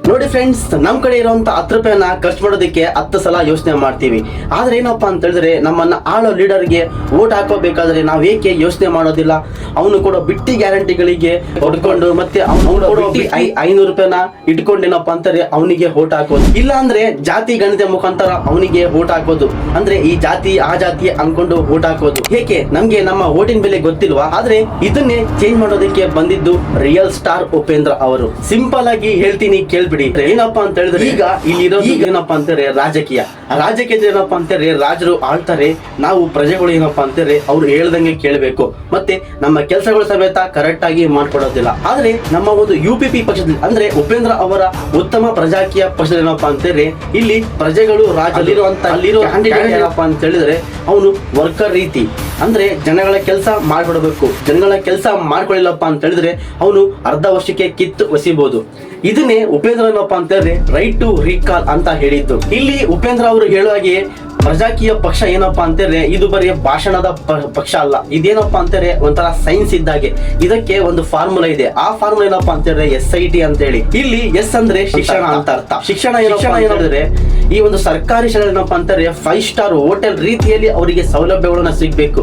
ನೋಡಿ ಫ್ರೆಂಡ್ಸ್, ನಮ್ ಕಡೆ ಇರುವಂತ 10 ರೂಪಾಯಿನ ಖರ್ಚು ಮಾಡೋದಕ್ಕೆ 10 ಸಲ ಯೋಚನೆ ಮಾಡ್ತೀವಿ. ಆದ್ರೆ ಏನಪ್ಪಾ ಅಂತ ಹೇಳಿದ್ರೆ, ನಮ್ಮನ್ನ ಆಳೋ ಲೀಡರ್ಗೆ ವೋಟ್ ಹಾಕೋಬೇಕಾದ್ರೆ ನಾವ್ ಏಕೆ ಯೋಚನೆ ಮಾಡೋದಿಲ್ಲ? ಅವನು ಕೊಡೋ ಬಿಟ್ಟಿ ಗ್ಯಾರಂಟಿಗಳಿಗೆ ಹೊಡ್ಕೊಂಡು ಮತ್ತೆ ಅವನು 500 ರೂಪಾಯಿನ ಇಟ್ಕೊಂಡೇನಪ್ಪಾ ಅಂತಾರೆ ಅವನಿಗೆ ವೋಟ್ ಹಾಕೋದು. ಇಲ್ಲ ಅಂದ್ರೆ ಜಾತಿ ಗಣಿತ ಮುಖಾಂತರ ಅವನಿಗೆ ವೋಟ್ ಹಾಕೋದು. ಅಂದ್ರೆ ಈ ಜಾತಿ ಆ ಜಾತಿ ಅನ್ಕೊಂಡು ವೋಟ್ ಹಾಕೋದು. ಏಕೆ? ನಮ್ಗೆ ನಮ್ಮ ವೋಟಿನ ಬೆಲೆ ಗೊತ್ತಿಲ್ವಾ? ಆದ್ರೆ ಇದನ್ನೇ ಚೇಂಜ್ ಮಾಡೋದಕ್ಕೆ ಬಂದಿದ್ದು ರಿಯಲ್ ಸ್ಟಾರ್ ಉಪೇಂದ್ರ ಅವರು. ಸಿಂಪಲ್ ಆಗಿ ಹೇಳ್ತೀನಿ, ಕೇಳ್ಬಿಡಿ. ಏನಪ್ಪಾ ಅಂತ ಹೇಳಿದ್ರೆ, ಈಗ ಇಲ್ಲಿರೋದು ಏನಪ್ಪಾ ಅಂತಾರೆ ರಾಜಕೀಯ ಏನಪ್ಪಾ ಅಂತಾರೆ, ರಾಜರು ಆಳ್ತಾರೆ, ನಾವು ಪ್ರಜೆಗಳು ಏನಪ್ಪಾ ಅಂತಾರೆ ಅವ್ರು ಹೇಳ್ದಂಗೆ ಕೇಳಬೇಕು, ಮತ್ತೆ ನಮ್ಮ ಕೆಲಸಗಳು ಸಮೇತ ಕರೆಕ್ಟ್ ಆಗಿ ಮಾಡ್ಕೊಡೋದಿಲ್ಲ. ಆದ್ರೆ ನಮ್ಮ ಒಂದು UPP ಪಕ್ಷದಲ್ಲಿ ಅಂದ್ರೆ ಉಪೇಂದ್ರ ಅವರ ಉತ್ತಮ ಪ್ರಜಾಕೀಯ ಪಕ್ಷದ ಏನಪ್ಪಾ ಅಂತಾರೆ, ಇಲ್ಲಿ ಪ್ರಜೆಗಳು ಅಲ್ಲಿರೋ ಕ್ಯಾಂಡಿಡೇಟ್ ಏನಪ್ಪಾ ಅಂತ ಹೇಳಿದ್ರೆ ಅವನು ವರ್ಕರ್ ರೀತಿ, ಅಂದ್ರೆ ಜನಗಳ ಕೆಲಸ ಮಾಡ್ಕೊಡ್ಬೇಕು. ಜನಗಳ ಕೆಲಸ ಮಾಡ್ಕೊಳ್ಳಿಲ್ಲಪ್ಪ ಅಂತ ಹೇಳಿದ್ರೆ ಅವನು ಅರ್ಧ ವರ್ಷಕ್ಕೆ ಕಿತ್ತು ಒಸಿಬಹುದು. ಇದನ್ನೇ ಉಪೇಂದ್ರ ಏನಪ್ಪಾ ಅಂತ ಹೇಳಿದ್ರೆ ರೈಟ್ ಟು ರೀಕಾಲ್ ಅಂತ ಹೇಳಿದ್ದು. ಇಲ್ಲಿ ಉಪೇಂದ್ರ ಅವರು ಹೇಳುವಾಗೆ ಪ್ರಜಾಕೀಯ ಪಕ್ಷ ಏನಪ್ಪಾ ಅಂತಾರೆ, ಇದು ಬರೀ ಭಾಷಣದ ಪಕ್ಷ ಅಲ್ಲ. ಇದೇನಪ್ಪಾ ಅಂತಾರೆ ಒಂಥರ ಸೈನ್ಸ್ ಇದ್ದಾಗೆ. ಇದಕ್ಕೆ ಒಂದು ಫಾರ್ಮುಲಾ ಇದೆ. ಆ ಫಾರ್ಮುಲಾ ಏನಪ್ಪಾ ಅಂತಾರೆ SIT ಅಂತ ಹೇಳಿ. ಇಲ್ಲಿ ಎಸ್ ಅಂದ್ರೆ ಶಿಕ್ಷಣ ಅಂತ ಅರ್ಥ. ಶಿಕ್ಷಣ ಏನಾದ್ರೆ ಈ ಒಂದು ಸರ್ಕಾರಿ ಶಾಲೆ ಏನಪ್ಪಾ ಅಂತಾರೆ 5 ಸ್ಟಾರ್ ಹೋಟೆಲ್ ರೀತಿಯಲ್ಲಿ ಅವರಿಗೆ ಸೌಲಭ್ಯಗಳನ್ನ ಸಿಗ್ಬೇಕು.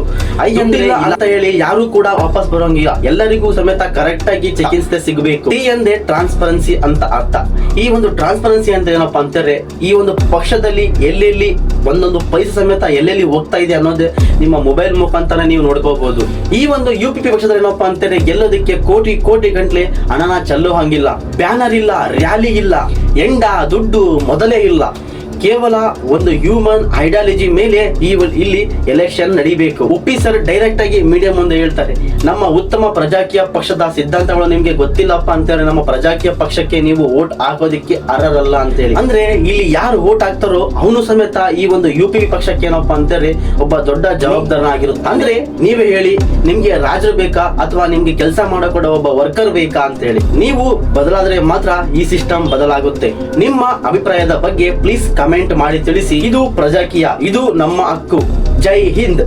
ಅಂತ ಹೇಳಿ ಯಾರು ಕೂಡ ವಾಪಸ್ ಬರೋಂಗಿಲ್ಲ. ಎಲ್ಲರಿಗೂ ಸಮೇತ ಕರೆಕ್ಟ್ ಆಗಿ ಚಿಕಿತ್ಸೆ ಸಿಗಬೇಕು. T ಅಂದ್ರೆ ಟ್ರಾನ್ಸ್ಪರೆನ್ಸಿ ಅಂತ ಅರ್ಥ. ಈ ಒಂದು ಟ್ರಾನ್ಸ್ಪರೆನ್ಸಿ ಅಂತ ಏನಪ್ಪಾ ಅಂತಾರೆ, ಈ ಒಂದು ಪಕ್ಷದಲ್ಲಿ ಎಲ್ಲೆಲ್ಲಿ ಒಂದೊಂದು ಪೈಸೆ ಸಮೇತ ಎಲ್ಲೆಲ್ಲಿ ಹೋಗ್ತಾ ಇದೆ ಅನ್ನೋದು ನಿಮ್ಮ ಮೊಬೈಲ್ ಮುಖಾಂತರ ನೀವು ನೋಡ್ಕೋಬಹುದು. ಈ ಒಂದು UPP ಪಕ್ಷದಲ್ಲಿ ಏನಪ್ಪಾ ಅಂತಾರೆ ಗೆಲ್ಲೋದಕ್ಕೆ ಕೋಟಿ ಗಂಟ್ಲೆ ಹಣನ ಚೆಲ್ಲೋ ಹಂಗಿಲ್ಲ. ಬ್ಯಾನರ್ ಇಲ್ಲ, ರ್ಯಾಲಿ ಇಲ್ಲ, ಎಂಡ ದುಡ್ಡು ಮೊದಲೇ ಇಲ್ಲ. ಕೇವಲ ಒಂದು ಹ್ಯೂಮನ್ ಐಡಿಯಾಲಜಿ ಮೇಲೆ ಇಲ್ಲಿ ಎಲೆಕ್ಷನ್ ನಡಿಬೇಕು. ಉಪ್ಪಿ ಸರ್ ಡೈರೆಕ್ಟ್ ಆಗಿ ಮೀಡಿಯಾ ಮುಂದೆ ಹೇಳ್ತಾರೆ, ನಮ್ಮ ಉತ್ತಮ ಪ್ರಜಾಕೀಯ ಪಕ್ಷದ ಸಿದ್ಧಾಂತಗಳು ನಿಮ್ಗೆ ಗೊತ್ತಿಲ್ಲಪ್ಪ ಅಂತಾರೆ, ನಮ್ಮ ಪ್ರಜಾಕೀಯ ಪಕ್ಷಕ್ಕೆ ನೀವು ವೋಟ್ ಹಾಕೋದಿಕ್ಕೆ ಅರ್ಹರಲ್ಲ ಅಂತ ಹೇಳಿ. ಅಂದ್ರೆ ಇಲ್ಲಿ ಯಾರು ವೋಟ್ ಹಾಕ್ತಾರೋ ಅವನು ಸಮೇತ ಈ ಒಂದು UPP ಪಕ್ಷಕ್ಕೆ ಏನಪ್ಪಾ ಅಂತಾರೆ ಒಬ್ಬ ದೊಡ್ಡ ಜವಾಬ್ದಾರನಾಗಿರುತ್ತೆ. ಅಂದ್ರೆ ನೀವೇ ಹೇಳಿ, ನಿಮ್ಗೆ ರಾಜರು ಬೇಕಾ ಅಥವಾ ನಿಮ್ಗೆ ಕೆಲಸ ಮಾಡೋ ಒಬ್ಬ ವರ್ಕರ್ ಬೇಕಾ ಅಂತ ಹೇಳಿ. ನೀವು ಬದಲಾದ್ರೆ ಮಾತ್ರ ಈ ಸಿಸ್ಟಮ್ ಬದಲಾಗುತ್ತೆ. ನಿಮ್ಮ ಅಭಿಪ್ರಾಯದ ಬಗ್ಗೆ ಪ್ಲೀಸ್ ಕಮೆಂಟ್ ಮಾಡಿ ತಿಳಿಸಿ. ಇದು ಪ್ರಜಾಕೀಯ, ಇದು ನಮ್ಮ ಹಕ್ಕು. ಜೈ ಹಿಂದ್.